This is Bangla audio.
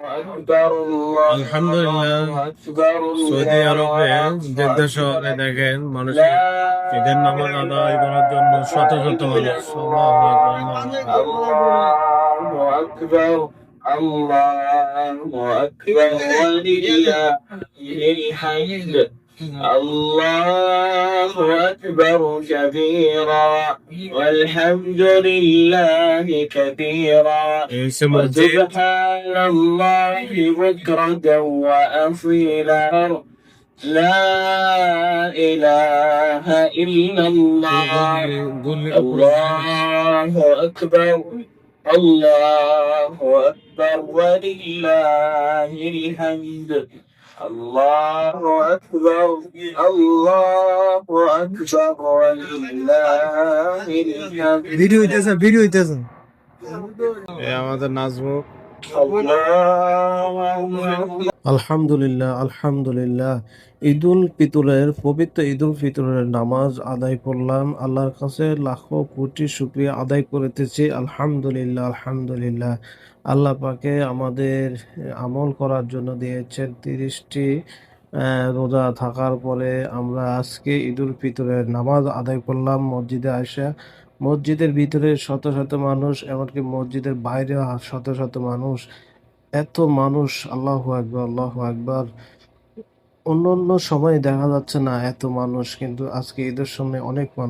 আলহামদুলিল্লাহ, সৌদি আরবে জেদ্দা শহরে দেখেন মানুষ ঈদের নামাজ আদায় করার জন্য শত শত মানুষ। আল্লাহু আকবার, আল্লাহু আকবার। আল্লাহু আকবার ওয়ালিল্লাহিল হামদ। الله أكبر كبيرا والحمد لله كثيرا وسبحان الله بكرة وأصيلا لا إله إلا الله الله أكبر الله أكبر ولله الحمد الله أكبر الله أكبر ولله الحمد ভিডিও হইতেছে আমাদের নাজমু। আলহামদুলিল্লাহ, আলহামদুলিল্লাহ। ঈদুল ফিতরের পবিত্র ঈদুল ফিতরের নামাজ আদায় করলাম। আল্লাহর কাছে লাখো কোটি শুকরিয়া আদায় করিতেছি। আলহামদুলিল্লাহ, আলহামদুলিল্লাহ। আল্লাহ পাকে আমাদের আমল করার জন্য দিয়েছেন 30টি রোজা থাকার পরে আমরা আজকে ঈদুল ফিতরের নামাজ আদায় করলাম মসজিদে আয়সা। মসজিদের ভিতরে শত শত মানুষ, এমনকি মসজিদের বাইরে শত শত মানুষ। এত মানুষ! আল্লাহু আকবার, আল্লাহু আকবার। অন্য অন্য সময় দেখা যাচ্ছে না এত মানুষ, কিন্তু আজকে ঈদের সময় অনেক মানুষ।